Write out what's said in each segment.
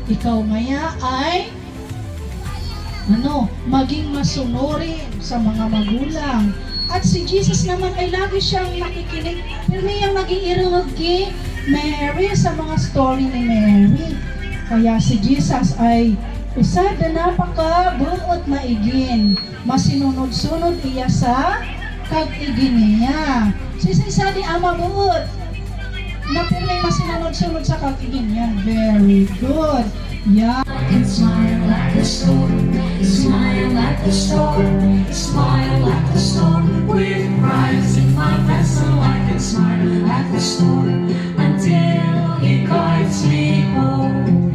ikaw maya ay maging masunurin sa mga magulang. At si Jesus naman ay lagi siyang nakikinig. Pero niyang naging irungag kay Mary sa mga story ni Mary. Kaya si Jesus ay isa na napaka-buot na igin. Masinunod-sunod iya sa kag-igin niya. Isa di ama buot. Na pero may masinunod-sunod sa kag-igin niya. Very good. Yeah. I can smile at the storm, smile at the storm, smile at the storm. With cries in my vessel, I can smile at the storm until it guides me home.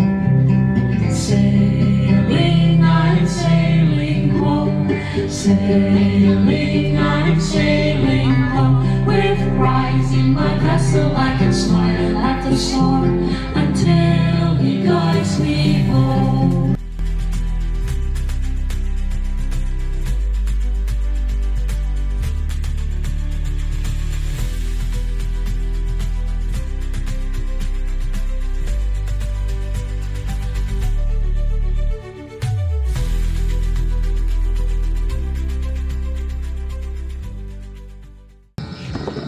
Sailing, I'm sailing home. Sailing, I'm sailing home. With cries in my vessel, I can smile at the storm until it guides me home.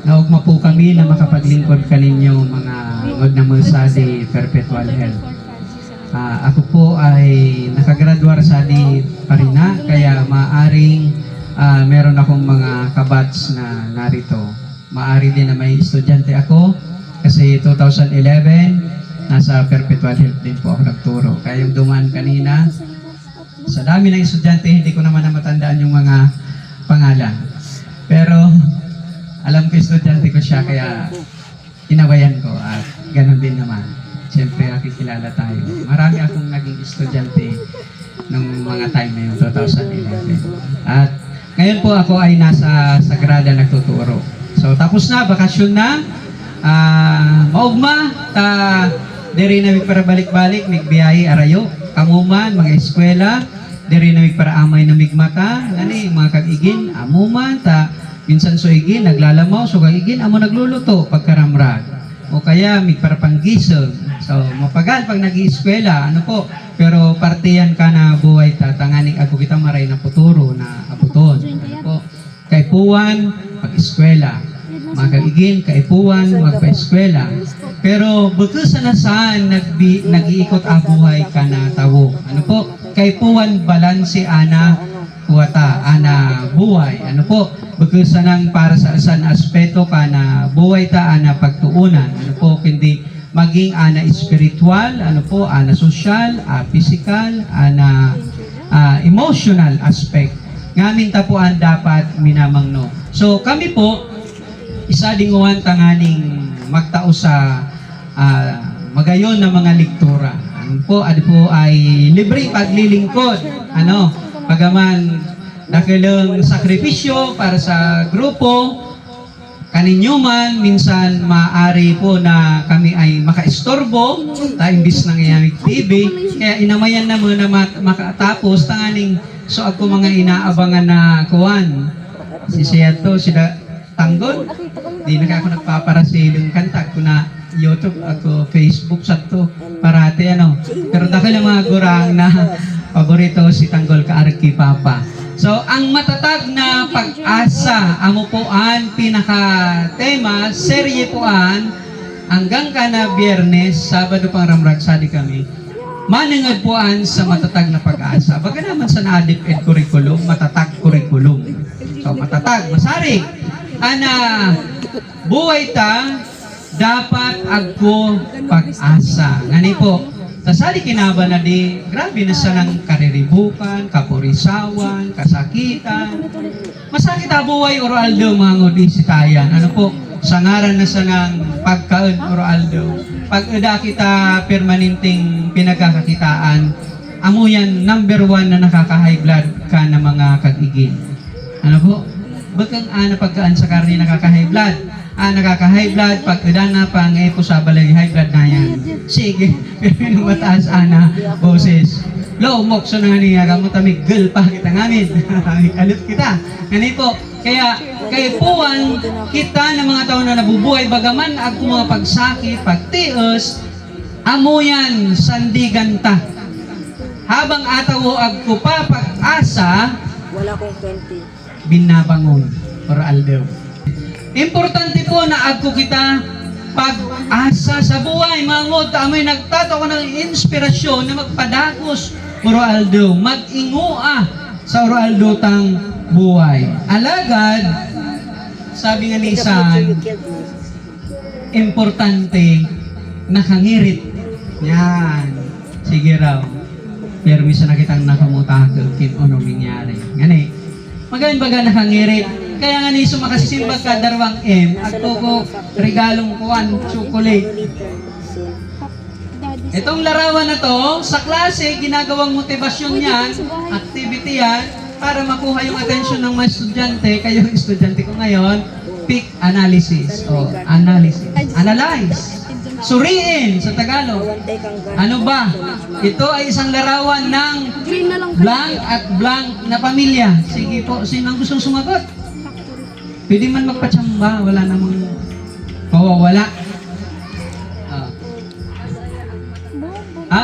Naugma po kami na makapaglingkod kaninyo mga ngod sa di Perpetual Health. Ako po ay nakagraduar sa di Parina, kaya maaring meron akong mga kabats na narito. Maari din na may estudyante ako kasi 2011 nasa Perpetual Health din po ako nagturo. Kaya yung dumaan kanina, sa dami ng estudyante, hindi ko naman na matandaan yung mga pangalan. Pero alam ko estudyante ko siya, kaya inabayan ko at ganun din naman. Siyempre, nakikilala tayo. Marami akong naging estudyante nung mga time na yun, 2011. At ngayon po ako ay nasa Sagrada nagtuturo. So, tapos na, bakasyon na. Maugma, diri na para balik-balik, nagbiyahe arayo, kamuman, mga eskwela, diri na para amay na migmata, nani, mga kag-igin, amuman, minsan so igin, naglalamaw, so kag-igin, amo nagluluto, pagkaramrag. O kaya, mig para panggisog. So, mapagal pag nag-ieskwela, pero partiyan ka na buhay tanganing ako kita maray na puturo na abuton. Po? Kaipuan, pag-eskwela. Magagigin, kaipuan, magpa-eskwela. Pero, bukas na saan nag-iikot buhay ka na tawo. Kaipuan, balansi, ana, kuwata, ana, buhay. Bukas nang para sa asan aspeto ka na buhay ta, ana, pagtuunan. Kundi maging ana spiritual, ana social, physical, ana emotional aspect. Ngamin tapuan dapat minamangno. So kami po, isa dinguhan tanganing magtao sa magayon na mga lektura. Ano po ay libreng paglilingkod. Pagaman dakilang sakripisyo para sa grupo, kaninyo man, minsan maaari po na kami ay makaistorbo, imbis ng Iyamig TV, kaya inamayan na muna makatapos, tanganing, so ako mga inaabangan na kuwan, si Seato, sila Tanggol, di na ako nagpaparasiling kanta, ako na YouTube, ako Facebook, sa to, parati pero dakilang mga gurang na paborito si Tanggol Kaarki Papa. So, ang matatag na pag-asa, amo poan, pinaka-tema, serye poan, hanggang ka na Biyernes, Sabado pang ramragsadi kami, manangad poan sa matatag na pag-asa. Baga naman sa na-adip ed curriculum, matatag curriculum. So, matatag, masarig. Buhay ta, dapat agko pag-asa. Ngani po, tasali kinaba na di, grabe na sa ng kariribukan, kapurisawan, kasakitan. Masakit buhay Oraldo mga ngodisitayan. Sa ngaran na sa ng pagkaon Oraldo. Pag eda kita permanenteng pinagkakakitaan, amo yan number 1 na nakaka-high blood ka na mga kag-igin. Bakang pagkaan sa karne nakaka-high blood. Nakaka-high blood, pag na pang po sa balay, high blood na yan. Sige, pero mataas boses. Low, mokso na nga niya, kamutamig, girl pa kita ngamin. Alit kita. Ganito po, kaya puwan kita ng mga tao na nabubuhay, bagaman ako mga pagsakit, pagtios, amuyan sandigan ta. Habang atawo agko pa pag-asa, Wala kong 20. binabangon or aldaw. Importante po na agko kita pag-asa sa buhay. Mangod, amoy nagtato ko ng inspirasyon na magpadakos or aldaw. Mag-ingua sa or aldaw tang buhay. Alagad, sabi nga ni San, importante nakangirit. Yan. Sige raw. Pero misa na kitang nakamutakil kin ano nangyari. Ngani, magaling baga nakangirit. Kaya nga ni sumakasimbag ka darwang at ko regalong kuwan, chocolate. Itong larawan na to, sa klase, ginagawang motivasyon yan, activity yan, para makuha yung atensyon ng mga estudyante. Kayo yung estudyante ko ngayon, pick analysis. O, analysis. Analyze. Suriin sa Tagalog. Ano ba? Ito ay isang larawan ng blank at blank na pamilya. Sige po, sino ang gustong sumagot? Pwede man magpatsamba, wala namang wala.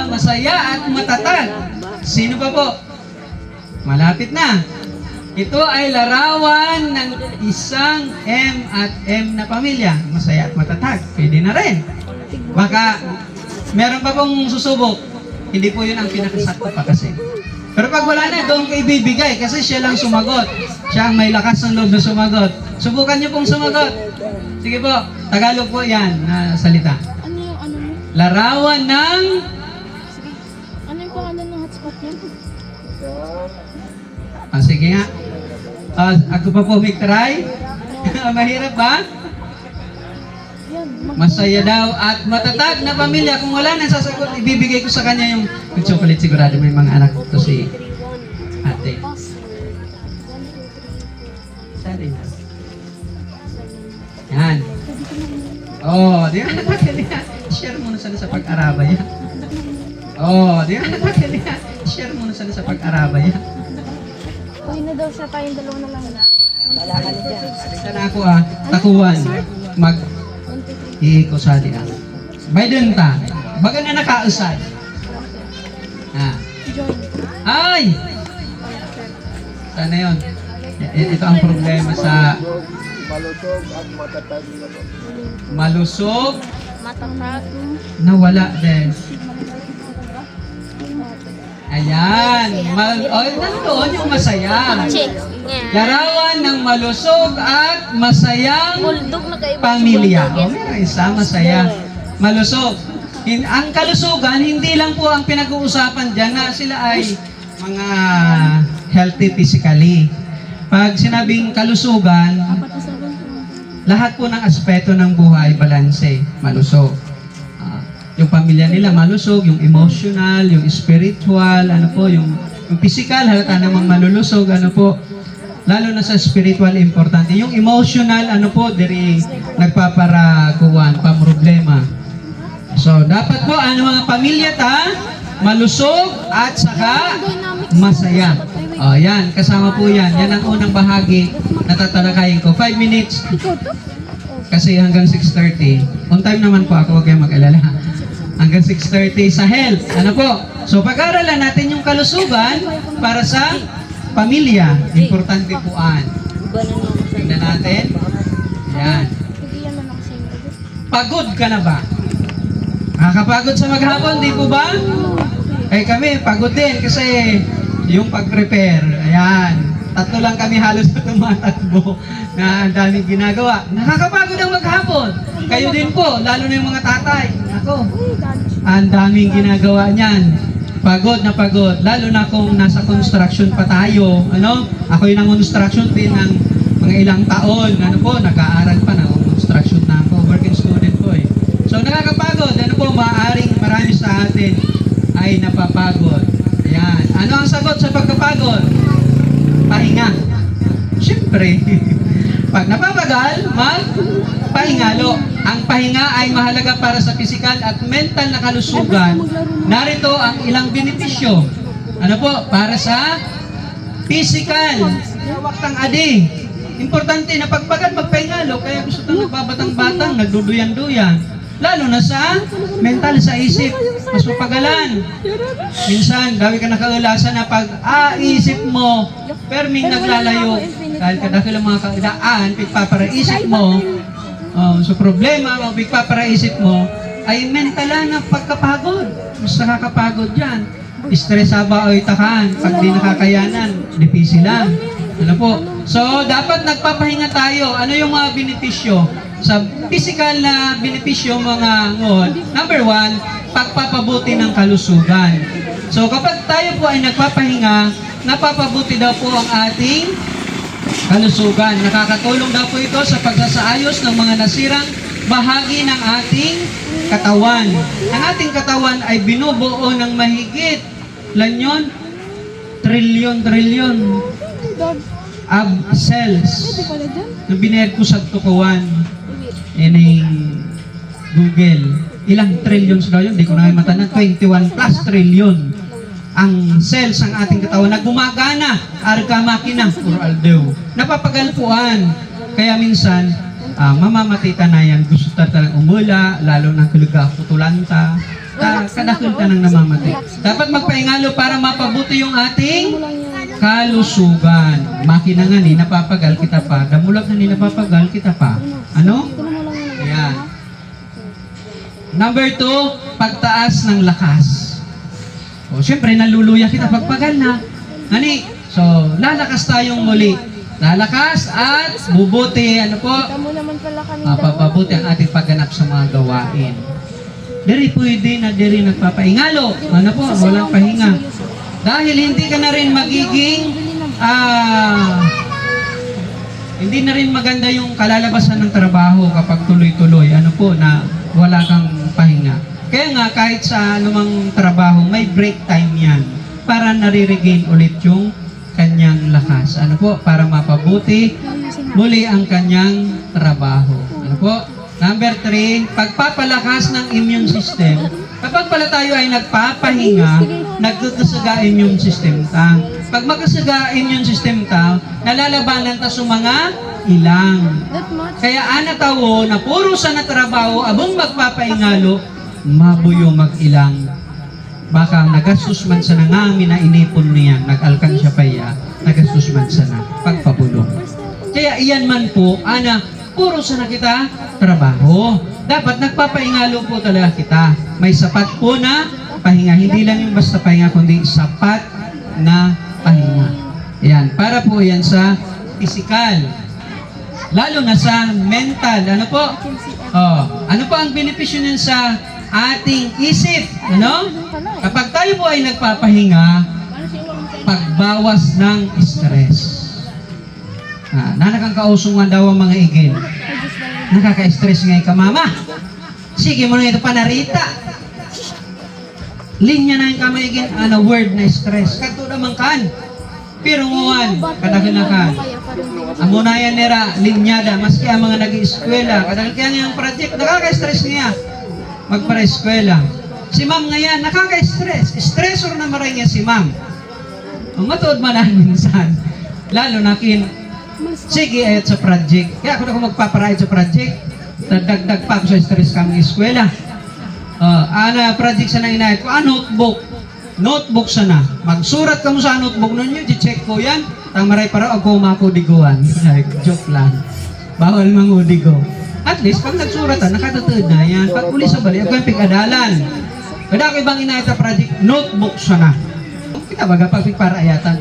Masaya at matatag. Sino pa po? Malapit na. Ito ay larawan ng isang M at M na pamilya. Masaya at matatag. Pwede na rin. Baka meron pa pong susubok. Hindi po yun ang pinakasakto pa kasi. Pero pag wala na, doon ko ibibigay kasi siya lang sumagot. Siya ang may lakas ng loob na sumagot. Subukan niyo pong sumagot. Sige po, Tagalog po yan na salita. Ano yung ano mo? Larawan ng... Ano yung pangalan ng hotspot niya? Sige nga. Ako pa po may try. Mahirap ba? Yan. Masaya daw at matatag na pamilya. Kung wala nang sasagot, ibibigay ko sa kanya yung chocolate. Sigurado may mga anak to si ate. Sorry. Yan. Oh, di ba? Share mo na sana sa pag-araba yan. Oh, di ba? Share mo na sana sa paraba yan. Uy na daw siya, tayong dalawa na lang. Isa na ako takuan. Iikosali Biden ta. Baga na nakausad. Join. Ay! Sana yun. Ito ang problema sa malusog at matatag. malusog Matatag. na wala din. Ayan. Nandoon yung masaya. Larawan ng malusog at masayang Buldog na kayo. pamilya. O, meron isa, masaya. Malusog. Ang kalusugan, hindi lang po ang pinag-uusapan dyan na sila ay mga healthy physically. Pag sinabing kalusugan, lahat po ng aspeto ng buhay, balanse, malusog. Yung pamilya nila malusog, yung emotional, yung spiritual, ano po, yung physical, halata namang malulusog, ano po. Lalo na sa spiritual, importante. Yung emotional, ano po, diri nagpaparakuan, pamroblema. So, dapat po, ano mga pamilya ta, malusog at saka masaya. O, yan, kasama po yan. Yan ang unang bahagi na tatalakayin ko. 5 minutes. Kasi hanggang 6:30. On time naman po ako, huwag kayong mag-alala. Hanggang 6:30 sa health. Ano po? So, pag-aralan natin yung kalusugan para sa pamilya. Importante po an. Tingnan natin. Yan. Pagod ka na ba? Nakakapagod sa maghapon, di po ba? Eh kami, pagod din kasi yung pag-prepare. Ayan. 3 lang kami halos na tumatakbo na ang daming ginagawa. Nakakapagod ang maghapon. Kayo din po, lalo na yung mga tatay. Ako, ang daming ginagawa niyan. Pagod na pagod. Lalo na kung nasa construction pa tayo. Ano? Ako yung nang-construction din ng mga ilang taon. Ano po, nag-aaral pa na. Construction na ako. Working student po eh. So nakakapagod. Ano po, maaaring marami sa atin ay napapagod. Ayan. Ano ang sagot sa pagkapagod? Pahinga. Siyempre. Pag napapagal, magpahingalo. Ang pahinga ay mahalaga para sa physical at mental na kalusugan. Narito ang ilang benepisyo. Ano po? Para sa physical. Waktang adi. Importante na pagpagal, magpahingalo. Kaya gusto itong nagbabatang-batang, nagduduyan-duyan. Lalo na sa mental, sa isip. Mas mapagalan. Minsan, dami ka nakaulasan na pag isip mo, perming naglalayo. Dahil kadakil ang mga kaudaan, pagpaparaisip mo, so problema, o pagpaparaisip mo, ay mental na pagkapagod. Mas nakakapagod yan. Stress ba o itakan, pag di nakakayanan, difícil lang. Ano po? So, dapat nagpapahinga tayo. Ano yung mga benepisyo? Sa physical na benepisyo mga ngon, number 1, pagpapabuti ng kalusugan. So, kapag tayo po ay nagpapahinga, napapabuti daw po ang ating kalusugan. Nakakatulong daw po ito sa pagsasaayos ng mga nasirang bahagi ng ating katawan. Ang ating katawan ay binubuo ng mahigit lanyon, trilyon of cells na binayad ko sa tukuan in Google. Ilang trillions daw yun? Hindi ko na matandaan. 21 plus trillion ang cells ng ating katawan na gumagana, arka makina, or aldo. Napapagalpuan. Kaya minsan, mamamatay ta na yan. Gusto ta talang umula, lalo ng kuluga, putulanta. Kadakil ta nang namamatay. Dapat magpaingalo para mapabuti yung ating kalusugan. Makina nga ni, napapagal kita pa. Damulag na ni, napapagal kita pa. Ano? Ayan. Number 2, pagtaas ng lakas. O, syempre, naluluya kita pagpagal na. Ani? So, lalakas tayong muli. Lalakas at bubuti. Ano po? Tamo naman pala kami Mapapabuti ang ating pagganap sa mga gawain. Diri pwede na diri nagpapaingalo. Ano po? Walang pahinga. Dahil hindi ka na rin magiging hindi na rin maganda yung kalalabasan ng trabaho kapag tuloy-tuloy. Ano po, na wala kang pahinga. Kaya nga, kahit sa anumang trabaho, may break time yan para nare-regain ulit yung kanyang lakas. Ano po? Para mapabuti muli ang kanyang trabaho. Ano po? Number 3, pagpapalakas ng immune system. Kapag pala tayo ay nagpapahinga, nagtutusaga immune system ta. Pag magkasaga immune system ta, nalalabanan ta sa mga ilang. that much. Kaya ana tawo na puro sa natrabaho, abong magpapaingalo, mabuyo mag-ilang. Baka nagastos man sa nangami na inipon niya, nag-alkansya pa iya, nagastos man sa na, pagpabulong. Kaya iyan man po, ana, puro sa na kita trabaho. Dapat nagpapaingalo po talaga kita. May sapat po na pahinga. Hindi lang yung basta pahinga, kundi sapat na pahinga. Ayan, para po yan sa physical. Lalo na sa mental. Ano po? Ano po ang benepisyo niyan sa ating isip? Ano? Kapag tayo po ay nagpapahinga, pagbawas ng stress. Nanakang kausungan daw ang mga igin. Nakaka-stress nga ka, mama. Sige mo na ito panarita. Linya na yung kamaigin, word na stress. Kato naman kan. Pero nguan, kadakil na kan. Amo na yan nera, linyada. Maski ang mga nag-eskwela. Kadakil kaya ngayong project, nakaka-stress niya. Magpara-eskwela. Si ma'am ngayon, nakaka-stress. Stressor na maray niya si ma'am. Ang matuod manan minsan. Lalo na kin, sige, ayot sa project. Kaya ako magpaparayot sa project. Dagdag pa ako sa stress kami eskwela. Ana project sa nang inayat ko. Notebook. Notebook sana. Magsurat ka mo sa notebook ninyo. I-check ko yan. Tamaray para ako makudiguan. Joke lang. Bawal mangudigo. At least, pag nagsuratan, nakatutod na yan. Pag uli sa bali, ako yung pig-adalan. Kada ako ibang inayat sa project, notebook sana. Kita baga pag pigparayatan.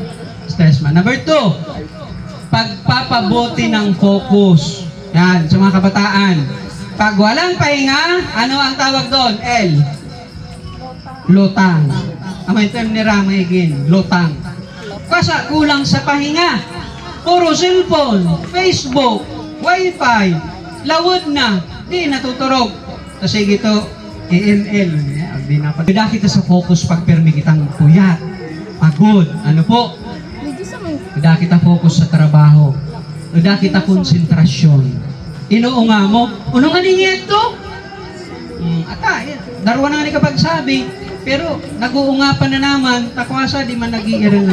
Stress man. Number 2. Pagpapabuti ng focus. Yan, sa mga kabataan. Pag walang pahinga, ano ang tawag doon? L. Lutang. Ang may term ni Rama again, lutang. Kasi kulang sa pahinga. Puro cellphone, Facebook, Wi-Fi, lawod na, di natuturog. Kasi gito, EML. Di na pa. Dahil kita sa focus pag permi kitang puyat, pagod. Ano po? Udah kita fokus sa trabaho. Udah kita konsentrasyon. Inuunga mo, unong aning ito? Darwa na nga kapag sabi, pero nag-uunga pa na naman, takwasa di man nag-iirang.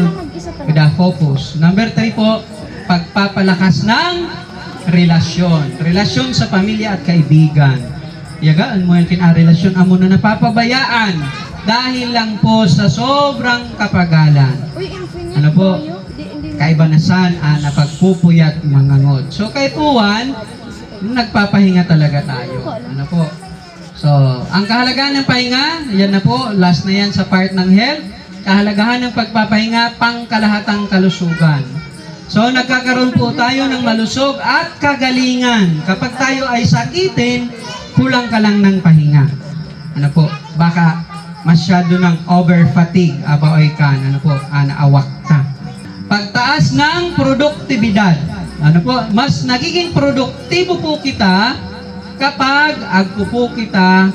Udah focus. Number 3 po, pagpapalakas ng relasyon. Relasyon sa pamilya at kaibigan. yagaan mo yung kinarelasyon amo na napapabayaan dahil lang po sa sobrang kapagalan. Uy, infinite Ano po? tayo. Hindi Kaibanasan na pagpupuyat mga ngod. So kay Puwan, nagpapahinga talaga tayo. Ano po? So, ang kahalagahan ng pahinga, yan na po, last na yan sa part ng health. Kahalagahan ng pagpapahinga, pangkalahatang kalusugan. So, nagkakaroon po tayo ng malusog at kagalingan. Kapag tayo ay sakitin, kulang ka lang ng pahinga. Ano po? Baka masyado ng over-fatigue, abaoy ka, ano po, naawak ka. Pagtaas ng produktibidad. Ano po? Mas nagiging produktibo po kita kapag agpo po kita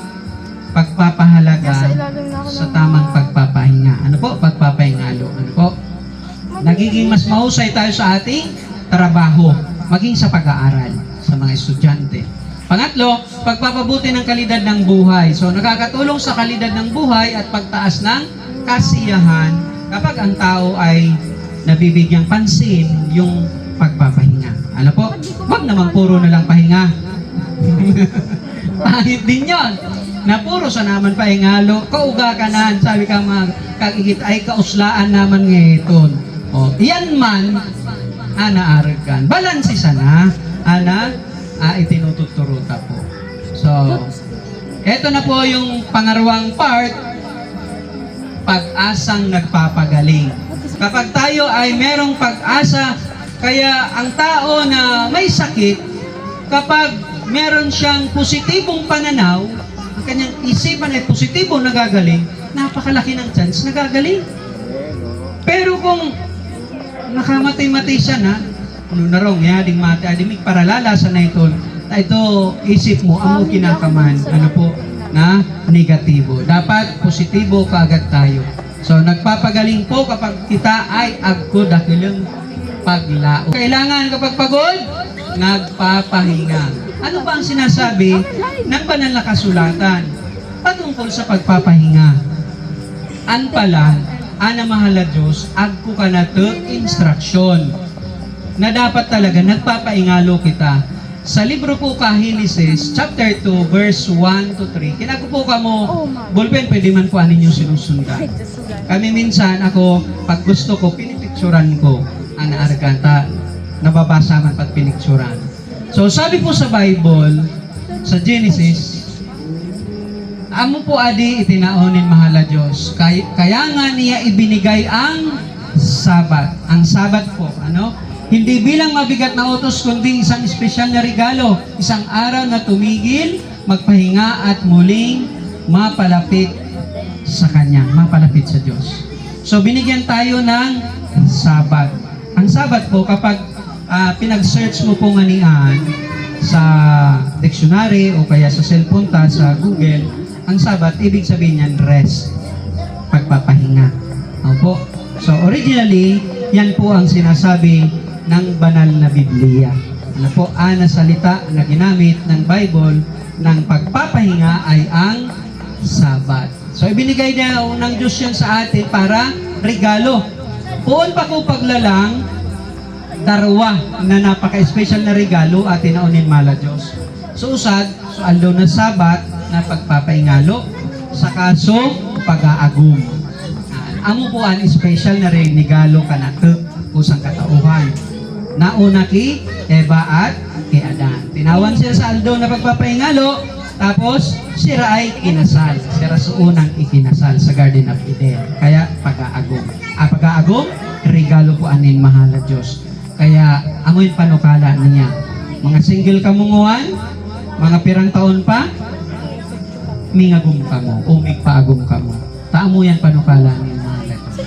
pagpapahalaga Nasa ilalim na ako sa ng tamang pagpapahinga. Ano po? Pagpapahingalo. Ano po? Nagiging mas mahusay tayo sa ating trabaho, maging sa pag-aaral sa mga estudyante. Pangatlo, pagpapabuti ng kalidad ng buhay. So, nakakatulong sa kalidad ng buhay at pagtaas ng kasiyahan kapag ang tao ay nabibigyang pansin yung pagpapahinga. Ano po? Wag naman puro na lang pahinga. Pahit din yun. Na puro sa naman pahingalo, kauga ka na, sabi ka mga kagigit ay kauslaan naman ngayon. O, iyan man, anaargan. Balansi sana, itinututuruta po. So, eto na po yung pangarwang part, pag-asang nagpapagaling. Kapag tayo ay merong pag-asa, kaya ang tao na may sakit, kapag meron siyang positibong pananaw, ang kanyang isipan ay positibong nagagaling, napakalaki ng chance nagagaling. Pero kung nakamatay-matay siya na, ano na rong, ding mati, adimik paralala sa na ito isip mo, ang kinakaman, ano po, na negatibo. Dapat positibo kaagad tayo. So, nagpapagaling po kapag kita ay agko dakilang paglao. Kailangan kapag pagod, nagpapahinga. Ano ba ang sinasabi ng banal na kasulatan patungkol sa pagpapahinga? An pala, ana mahala Diyos, agko ka na to instruction na dapat talaga nagpapaingalo kita. Sa libro po Kahinises, chapter 2, verse 1 to 3, kinago po ka mo, ballpen, pwede man po anin yung sinusundan. Kami minsan, ako, pag gusto ko, pinipicturan ko, arganta, nababasa man pag pinicturan. So, sabi po sa Bible, sa Genesis, amo po adi itinaonin mahala Diyos. Kaya nga niya ibinigay ang Sabat. Ang Sabat po, ano? Hindi bilang mabigat na utos, kundi isang espesyal na regalo. Isang araw na tumigil, magpahinga at muling mapalapit sa Kanya, mapalapit sa Diyos. So, binigyan tayo ng Sabat. Ang Sabat po, kapag pinag-search mo po ganian sa dictionary o kaya sa cellphone ta, sa Google, ang Sabat, ibig sabihin niyan rest, pagpapahinga. Opo. So, originally, yan po ang sinasabi ng banal na Biblia. Ano po, na salita na ginamit ng Bible ng pagpapahinga ay ang Sabat. So, ibinigay na ng Diyos yan sa atin para regalo. Puon pa ko paglalang, darwa na napaka-special na regalo at tinaunin mala Diyos. So, usad, so aldo na Sabat na pagpapahingalo sa kaso pag-aagum. Amo po ang special na regalo kanato usang katauhan. Nauna ki Eva at ki Adan. Tinawan sila sa aldo na pagpapahingalo, tapos sila ay kinasal. Sila sa unang ikinasal sa Garden of Eden. Kaya pag-aagom. Pag-aagom, regalo po anin mahala Diyos. Kaya amoy panukala niya. Mga single kamunguan, mga pirang taon pa, mingagum ka mo, o migpaagum ka mo. Taamo yan panukala niya mahala Diyos.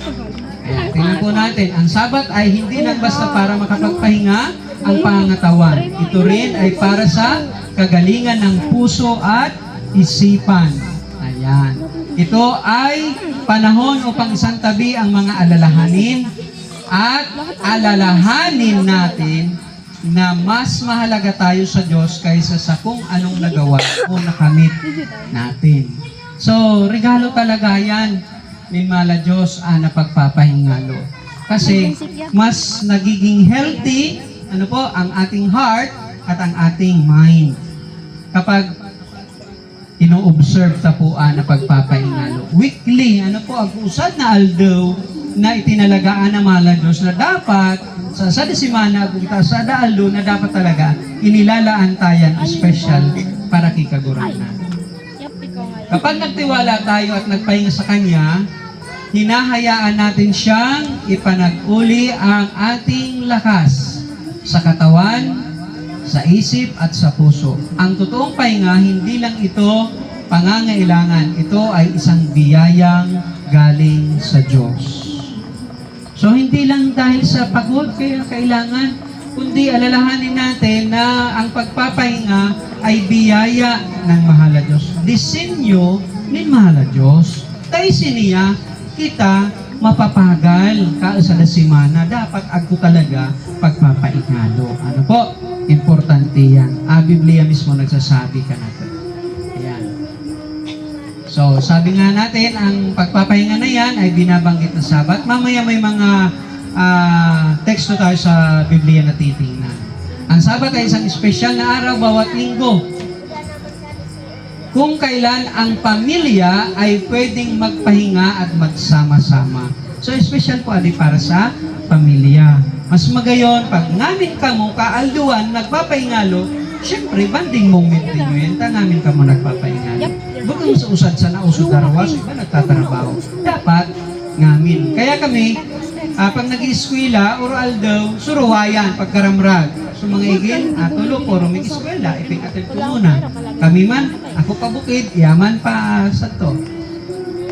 Kaya tingnan po natin, ang Sabat ay hindi lang basta para makapagpahinga ang pangangatawan. Ito rin ay para sa kagalingan ng puso at isipan. Ayan. Ito ay panahon upang isang tabi ang mga alalahanin at alalahanin natin na mas mahalaga tayo sa Diyos kaysa sa kung anong nagawa o nakamit natin. So, regalo talaga yan. Mimala Diyos na pagpapahingalo. Kasi mas nagiging healthy ang ating heart at ang ating mind. Kapag ino-observe ta po na pagpapaingalo. Weekly, ano po, ang usad na aldaw na itinalagaan ng mahal na Diyos na dapat sa sada semana kung sa sada aldaw na dapat talaga inilalaan tayan special para kikaguran na. Yup, ikaw nga. Kapag nagtiwala tayo at nagpahinga sa Kanya, hinahayaan natin siyang ipanag-uli ang ating lakas sa katawan, sa isip at sa puso. Ang totoong pahinga, hindi lang ito pangangailangan. Ito ay isang biyayang galing sa Diyos. So, hindi lang dahil sa pagod kaya kailangan, kundi alalahanin natin na ang pagpapahinga ay biyaya ng mahal na Diyos. Disenyo ni mahal na Diyos. Dahil siniya, kita mapapagal sa semana. Dapat agto talaga pagpapaingalo. Ano po? Importante yan. Biblia mismo nagsasabi ka natin. Ayan. So, sabi nga natin, ang pagpapahinga na yan ay binabanggit na Sabat. Mamaya may mga teksto tayo sa Biblia na titingnan. Ang Sabat ay isang espesyal na araw bawat linggo. Kung kailan ang pamilya ay pwedeng magpahinga at magsama-sama. So, espesyal po adi para sa pamilya. Mas magayon, pag namin kamo kaalduan, nagpapaingalo, syempre, banding moment din yun, namin kamo nagpapaingalo. Bukang sa usad sa nausod darawas, iba nagtatrabaho. Dapat, ngamin. Kaya kami, pag nag-ieskwela, oral daw, suruwayan, pagkaramrag. So mga igin, tulo, puro may eskwela, iping-atil ko muna. Kami man, ako pabukid, yaman pa sa to.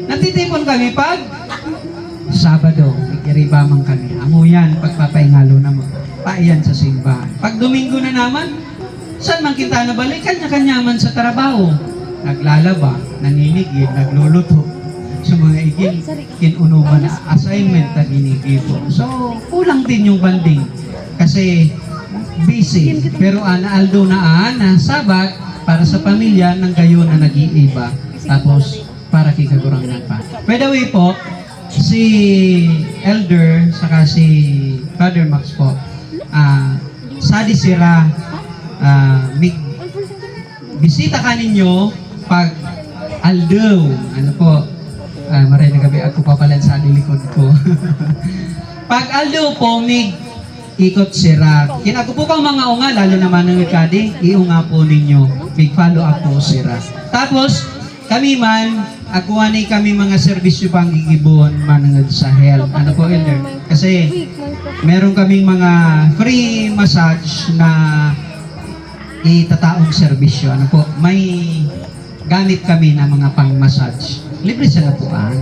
Natitipon kami pag Sabado, ikiribamang kami. Amo yan, pagpapaingalo na mo. Paiyan sa simbahan. Pag Domingo na naman, saan man kita nabalik? Kanya-kanya man sa trabaho. Naglalaba, naninigid, nagluluto. Sa mga igil, kinunuman na assignment na ginigibo. So, kulang din yung banding. Kasi, busy. Pero naaldo na Sabat, para sa pamilya, ng gayon na nag-iiba. Tapos, para kikagurangan pa. By the way po, si Elder, saka si Father Max po, sadi sira, bisita ka ninyo pag aldaw, ano po, maray na gabi ako papalan sa likod ko. Pag aldaw po, ikot sira. Kinago po kang mga unga, lalo naman ng ikadi, iunga po ninyo. Big follow up po sira. Tapos, kami man, akuanay kami mga serbisyo pang gigibon manangad sa health. Ano po, Elder? Kasi meron kaming mga free massage na itataong serbisyo. Ano po? May gamit kami na mga pang-massage. Libre sa napuan.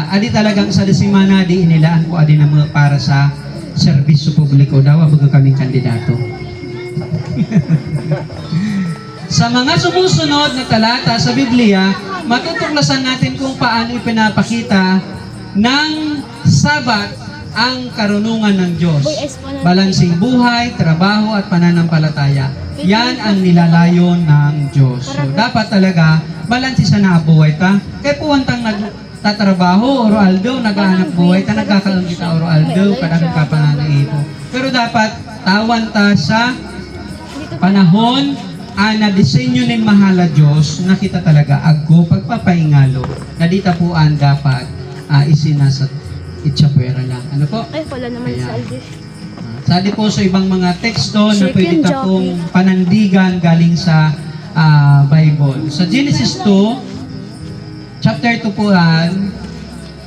Adi talagang sa desimana, di inilaan po adi na mga para sa serbisyo publiko daw. Bago kaming kandidato. Sa mga sumusunod na talata sa Biblia, matutuklasan natin kung paano ipinapakita ng Sabat ang karunungan ng Diyos. Balansing buhay, trabaho at pananampalataya. Yan ang nilalayon ng Diyos. So, dapat talaga, balansi sa nabuhay ta. Kaya puwantang nagtatrabaho, Oroaldo, naghahanap buhay ta, nagkakaroon kita Oroaldo, kadang kapananaito. Pero dapat, tawan ta sa panahon na disenyo ni mahala Diyos na kita talaga agko pagpapaingalo na dita po ang dapat isinasa itsapwera lang. Ano po? Ay, wala naman sa Aldish. Sali po sa ibang mga teksto na pwede ta pong panandigan galing sa Bible. Sa Genesis 2, chapter 2 po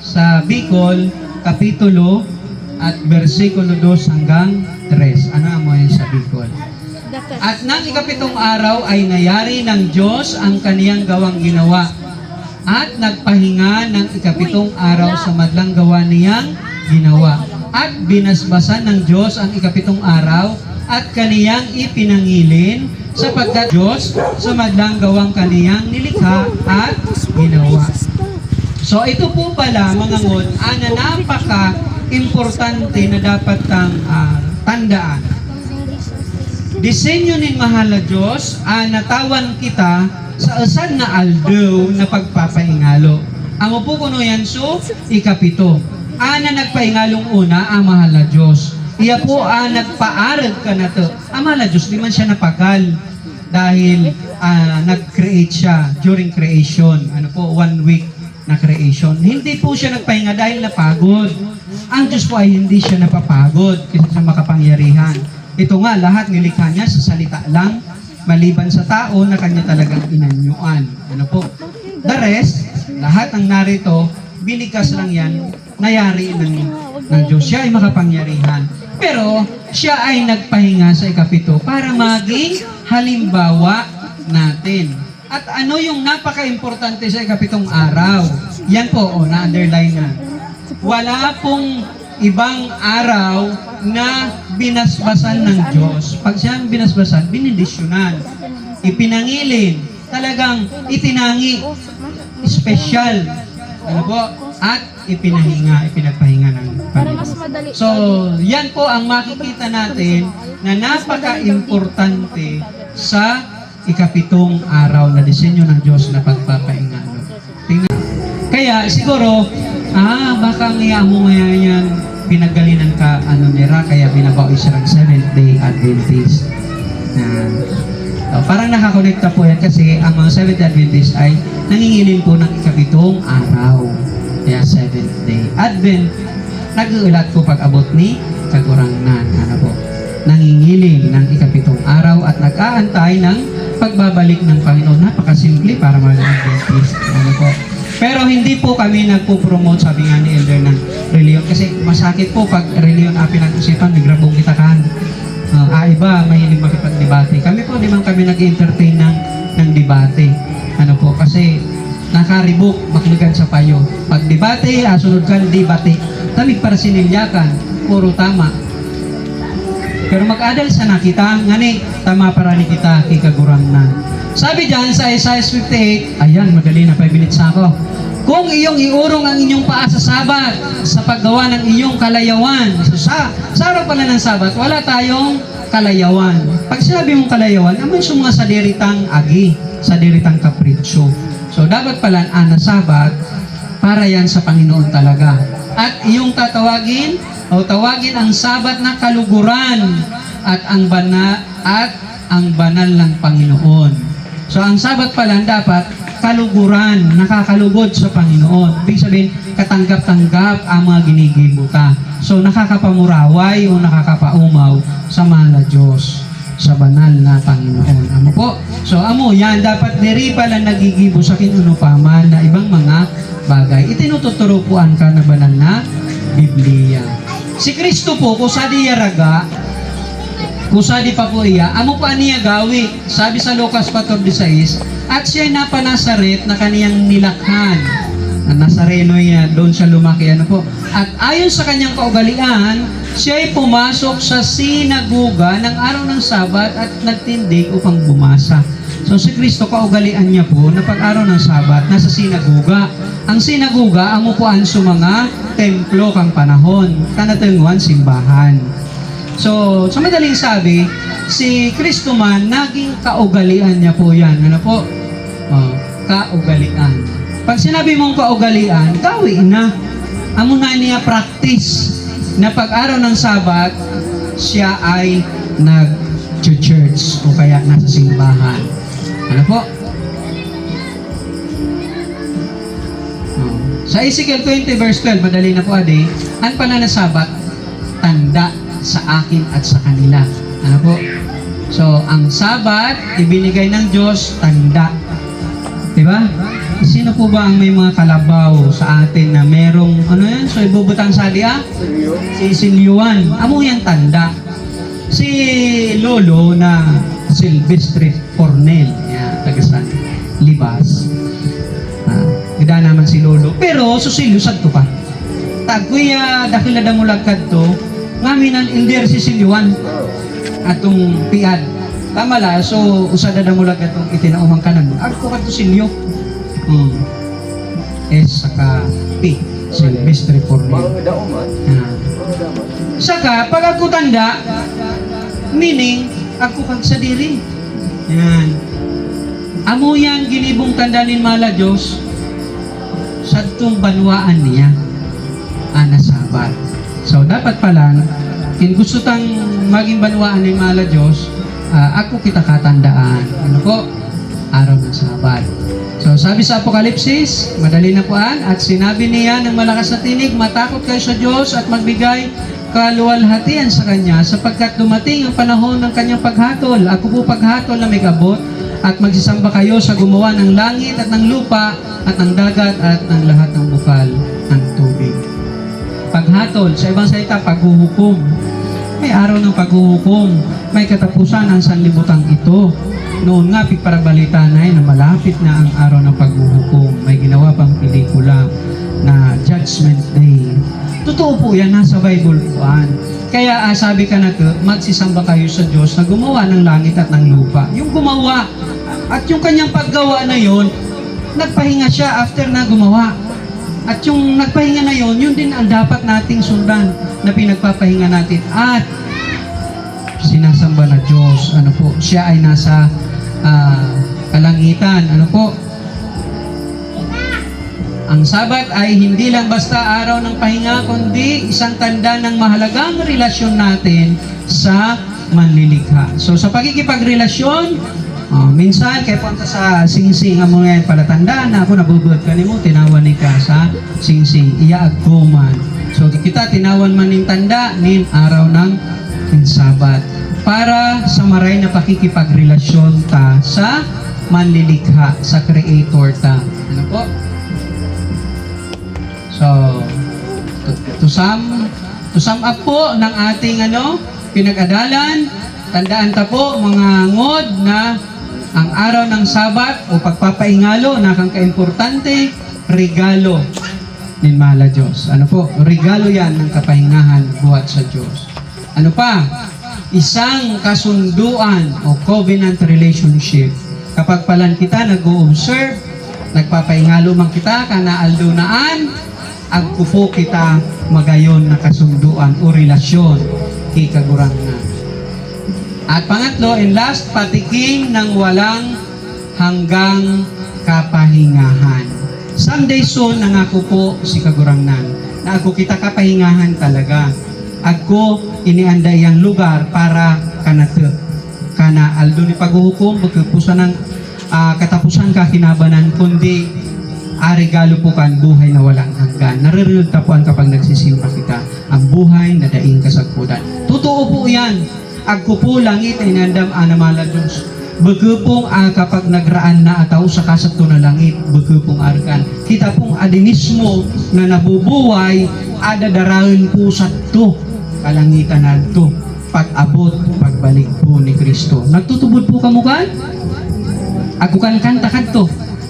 sa Bicol, kapitulo at versikulo 2 hanggang 3. Ano mo yun sa Bicol? At nang ikapitong araw ay nayari ng Diyos ang kaniyang gawang ginawa. At nagpahinga ng ikapitong araw sa madlang gawa niyang ginawa. At binasbasan ng Diyos ang ikapitong araw at kaniyang ipinangilin sapagkat Diyos sa madlang gawang kaniyang nilikha at ginawa. So ito po pala mga ngon, na napaka-importante na dapat tandaan. Disenyo ni mahal na Diyos, natawan kita sa asan na aldaw na pagpapaingalo. Amo po kuno yan so, ikapito. Na nagpaingalong una, ang mahal na Diyos. Iya po, nagpaarag ka na to. Ang mahal na Diyos, di man siya napagal. Dahil nag-create siya during creation. Ano po, 1 week na creation. Hindi po siya nagpahinga dahil napagod. Ang Diyos po ay hindi siya napapagod kasi sa makapangyarihan. Ito nga, lahat nilikha niya sa salita lang, maliban sa tao na kanya talagang inanyuan. Ano po? The rest, lahat ng narito, binigas lang yan, nayari ng Diyos. Siya ay makapangyarihan. Pero, siya ay nagpahinga sa ikapito para maging halimbawa natin. At ano yung napaka-importante sa ikapitong araw? Yan po, na-underline na. Wala pong ibang araw na binasbasan ng Diyos. Pag siyang binasbasan, binindisyonan, ipinangilin, talagang itinangi, special, ano po, at ipinagpahinga ng Panginoon. So, yan po ang makikita natin na napaka-importante sa ikapitong araw na disenyo ng Diyos na pagpapahinga. Tingnan. Kaya siguro, baka ngayon mo ngayon yan, pinagalinan ka, nira, kaya binabawi siya ng Seventh-day Adventist. Parang nakakonekta po yan kasi ang mga Seventh-day Adventist ay nangingilin po ng ikapitong araw. Kaya Seventh-day Advent, nag-uulat po pag-abot ni Kagurangnan. Po? Nangingiling ng ikapitong araw at nag-aantay ng pagbabalik ng Panginoon. Napakasimple para maging Adventist. Po? Pero hindi po kami nagpo-promote, sabi nga ni Elder, ng reliyon. Kasi masakit po pag reliyon ang pinag-usipan, may grabong kitakan. Iba, mahilig makipag-debate. Kami po, di man kami nag-entertain ng debate. Kasi nakaribok, makligan sa payo. Pag debate, sunod ka, debate. Tamig para sinilyakan, puro tama. Pero mag-adal sa nakita, ngani, tama para ni kita, kikagurangnan. Sabi dyan sa Isaiah 58, ayan, madali na 5 minutes na ako. Kung iyong iurong ang inyong paa sa Sabat, sa paggawa ng iyong kalayawan. So, sa araw pala ng Sabat, wala tayong kalayawan. Pag sinabi mong kalayawan, naman yung mga sadiritang agi, sadiritang kapritsyo. So, dapat pala na Sabat, para yan sa Panginoon talaga. At iyong tawagin ang Sabat na kaluguran at ang banal ng Panginoon. So, ang Sabat pala dapat kaluguran, nakakalugod sa Panginoon. Ibig sabihin, katanggap-tanggap ang mga ginigibuta. So, nakakapamuraway o nakakapaumaw sa mahal na Diyos, sa banal na Panginoon. Amo po? So, yan, dapat diri pala nagigibo sa kinunupaman na ibang mga bagay. Itinututurupuan ka na banal na Biblia. Si Kristo po, kusadi yaraga, kusadi pa po iya, amo pa niya gawi. Sabi sa Lucas 4:16, at siya'y napanasaret na kaniyang nilakhan. Ang Nazareno yan, doon siya lumaki. At ayon sa kanyang kaugalian, siya'y pumasok sa sinaguga ng araw ng Sabat at nagtindig upang bumasa. So si Kristo, kaugalian niya po na pag-araw ng Sabat, nasa sinaguga. Ang sinaguga, amo po ang mga templo kang panahon, kanatunguan simbahan. So, sa madaling sabi, si Kristo man, naging kaugalian niya po yan. Kaugalian. Pag sinabi mong kaugalian, gawin na. Amo na niya practice na pag-araw ng Sabat, siya ay nag-church o kaya nasa simbahan. Sa Ezekiel 20 verse 12, madali na po ade, ang pananasabat, tanda sa akin at sa kanila. So, ang Sabat, ibinigay ng Diyos, tanda. Diba? Sino po ba ang may mga kalabaw sa atin na merong, so ibubutang sali Si Silyuan. Amo yan tanda. Si Lolo na Silvestre Cornel, tagasan, Libas. Gida naman si Lolo. Pero, susilyo sadto pa. Tagkuya, dakila damulagkad to, ngaminan ilder si Silyuan atong piad. Tama la, so usada damulagkad itong itinaumang kanan. Ako kadto Silyo. Saka P. Silvestre Cornel. Saka, pag ako tanda, meaning, ako kag sa diri. Yan. Amo yan, ginibong tanda ni Mala Diyos, sa itong banwaan niya, na Sabat. So, dapat pala, kung gusto tang maging banwaan ni Mala Diyos, ako kita katandaan. araw ng Sabat. So sabi sa Apokalipsis, madali na puan, at sinabi niya ng malakas na tinig, matakot kayo sa Diyos at magbigay kaluwalhatian sa Kanya, sapagkat dumating ang panahon ng Kanyang paghatol. Ako po paghatol na may kabot, at magsisamba kayo sa gumawa ng langit at ng lupa, at ng dagat at ng lahat ng bukal ng tubig. Paghatol, sa ibang salita, paghuhukom. May araw ng paghuhukom, may katapusan ang sanlibutan ito. Noon nga, pagparabalita na na malapit na ang araw ng paghuhukom. May ginawa pang pelikula na Judgment Day. Totoo po yan, nasa Bible po yan. Kaya sabi ka na, magsisamba kayo sa Diyos na gumawa ng langit at ng lupa. Yung gumawa, at yung kanyang paggawa na yon, nagpahinga siya after na gumawa. At yung nagpahinga na yon, yun din ang dapat nating sundan na pinagpapahinga natin. At sinasamba na Diyos, ano po, siya ay nasa kalangitan, ano po. Ang Sabat ay hindi lang basta araw ng pahinga, kundi isang tanda ng mahalagang relasyon natin sa manlilikha. So sa pagkikipagrelasyon, minsan kaya punta sa singsing ang mga palatandaan na ako nabubud ka mo, tinawan ni ka sa singsing, iya agkuman. So kita tinawan man ning tanda nin araw ng Sabat para sa maray na pakikipagrelasyon ta sa manlilikha, sa Creator ta. Ano po? So, to sum up po ng ating pinag-adalan, tandaan ta po mga ngod na ang araw ng Sabat o pagpapaingalo na kang kaimportante, regalo ni Mala Diyos. Ano po? Regalo yan ng kapahingahan buhat sa Diyos. Ano pa? Isang kasunduan o covenant relationship. Kapag palan kita nag-o-observe, nagpapaingalo man kita, kanaalunaan, agkupo kita magayon na kasunduan o relasyon kay kagurangnan. At pangatlo and last, patiking ng walang hanggang kapahingahan. Someday soon, nangako po si kagurangnan na ako kita kapahingahan talaga. Ako inianda yang lugar para kanatep. Kana aldo ni paghuhukom, pagkapusan ng katapusan ka kinabanan, kundi regalo po kan buhay na walang hanggan. Naririyod tapuan kapag nagsisimba kita. Ang buhay na daing kasagpudan. Totoo po yan. Agko po langit ay nandam anamala Diyos. Bagupong kapag nagraan na ataw sa kasagto na langit, bagupong arkan. Kita pong adinismo na nabubuhay, adadaraon po sa to. Kalangitan na to. Pag-abot, pagbalik po ni Kristo. Nagtutubod po kamukan? Ako kan kantakan to.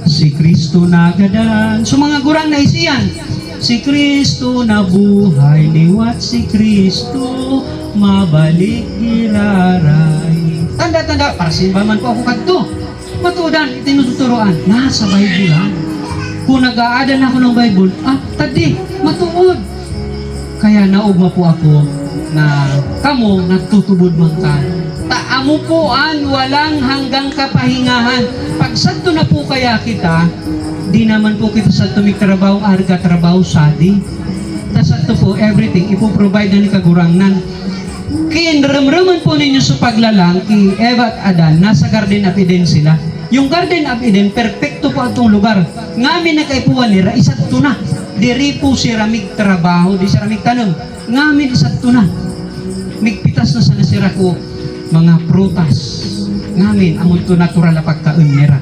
Si Kristo nagadan. So mga gurang na isiyan. Si Kristo na buhay, liwat si Kristo, mabalik giraray. Tanda-tanda, para simbaman po ako kadto. Matudan, tinututuroan. Nasa Bible lang. Kung nag-aadan ako ng Bible, tadi, matuod. Kaya naugma po ako na kamo nagtutubod man ka. Taamo po walang hanggang kapahingahan. Pag sadto na po kaya kita, di naman po kita sa tumigtrabaho, arga trabaho sadi. Sadto po, everything, ipoprovide na ni kagurangnan. Kaya naramraman po ninyo sa paglalang, kay Eva at Adan, nasa Garden of Eden sila. Yung Garden of Eden, perfecto po atong lugar. Ngamin na kaipuan nila, isatto na. Diri po si ramig trabaho, di si ramig tanong. Ngamin isatto na. Migpitas na sa nasira ko, mga prutas. Ngamin, amon to natural na pagkaon nira.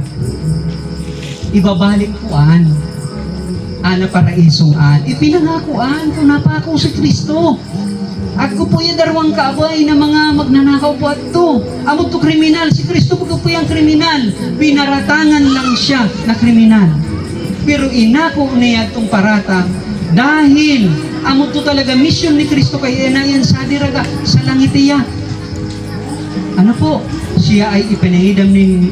Ibabalik po ana paraisong ipinangakuan kung napako si Kristo. Ako po yung darwang kaabay na mga magnanakaw po at to. Amon to kriminal, si Kristo po yung kriminal. Pinaratangan lang siya na kriminal. Pero inako niya itong parata dahil amon to talaga mission ni Kristo kay enayan sa diraga sa langit iya. Ano po? Siya ay ipinahidam ng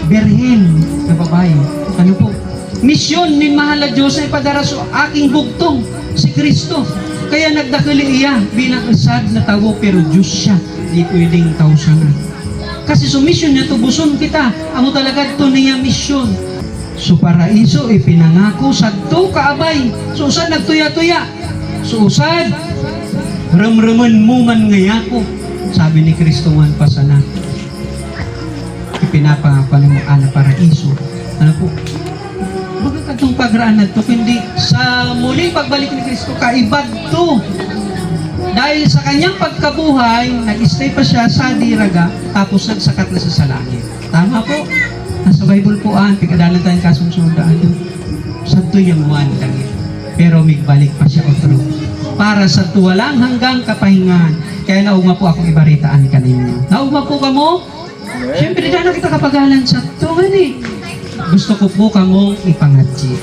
berhen na babae. Ano po? Misyon ni mahal na Diyos ay padara sa aking bugtong si Kristo. Kaya nagdakili iya bilang asad na tawo pero Diyos siya. Di pwedeng tao siya na. Kasi so mission niya tubuson kita. Amo talaga ito niya mission. So paraiso ipinangako sa to kaabay. So usad nagtuya-tuya. So usad ramraman mo man ngayako. Sabi ni Kristo man pa sana. pinapangako ng mga anak paraiso. Ano po? Bakit katong pagraan na to, kundi sa muling pagbalik ni Kristo, kaibag to. Dahil sa kanyang pagkabuhay, nag-stay pa siya sa diraga, tapos nagsakat na siya sa langit. Tama po. Nasa Bible po, pagkadalan tayong kasunsunodaan doon. Santo yung one langit. Pero migbalik pa siya otro. Para sa tuwalang hanggang kapahingan. Kaya naugma po akong ibaritaan kanina. Naugma po kamo? Siyempre, dahil kita kapagalan sa tuwan eh. Gusto ko po kamong ipangadji.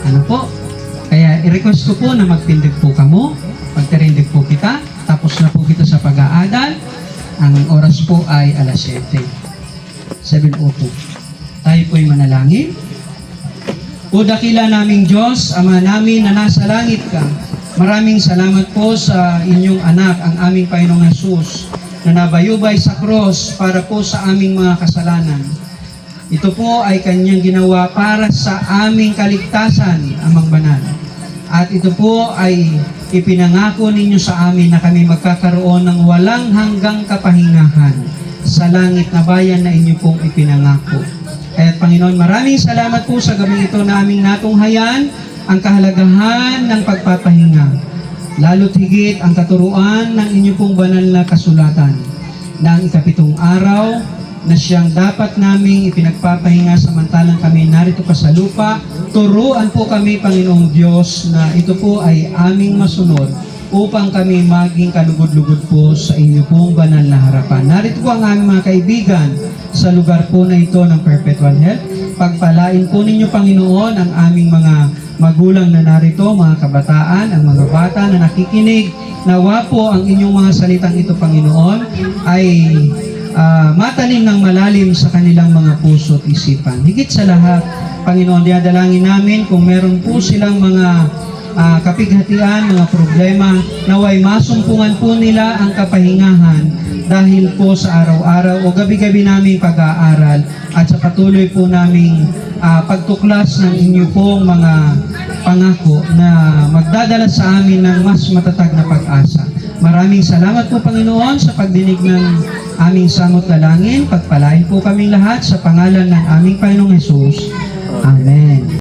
Ano po? Kaya i-request ko po na magtindig po kamo. Magtirindig po kita. Tapos na po kita sa pag-aadal. Ang oras po ay alas 7. 7:02. Tayo po'y manalangin. O dakila naming Diyos, Ama namin na nasa langit ka, maraming salamat po sa inyong anak, ang aming Panginoong Hesus, na nabayubay sa cross para po sa aming mga kasalanan. Ito po ay kanyang ginawa para sa aming kaligtasan, Amang Banal. At ito po ay ipinangako ninyo sa amin na kami magkakaroon ng walang hanggang kapahingahan sa langit na bayan na inyo pong ipinangako. Kaya Panginoon, maraming salamat po sa gabing ito na aming natunghayan ang kahalagahan ng pagpapahinga. Lalo't higit ang katuruan ng inyo pong banal na kasulatan na ang ikapitong araw na siyang dapat naming ipinagpapahinga samantalang kami narito pa sa lupa. Turuan po kami, Panginoong Diyos, na ito po ay aming masunod upang kami maging kalugod-lugod po sa inyo pong banal na harapan. Narito po ang aming mga kaibigan sa lugar po na ito ng Perpetual Health. Pagpalain po ninyo, Panginoon, ang aming mga magulang na narito, mga kabataan, ang mga bata na nakikinig. Nawa po ang inyong mga salitang ito, Panginoon, ay matalim ng malalim sa kanilang mga puso at isipan. Higit sa lahat, Panginoon, diadalangin namin kung meron po silang mga kapighatian, mga problema, naway masumpungan po nila ang kapahingahan dahil po sa araw-araw o gabi-gabi naming pag-aaral at sa patuloy po naming pagtuklas ng inyo pong mga pangako na magdadala sa amin ng mas matatag na pag-asa. Maraming salamat po, Panginoon, sa pagdinig ng aming samot dalangin. Pagpalain po kaming lahat sa pangalan ng aming Panginoong Hesus. Amen.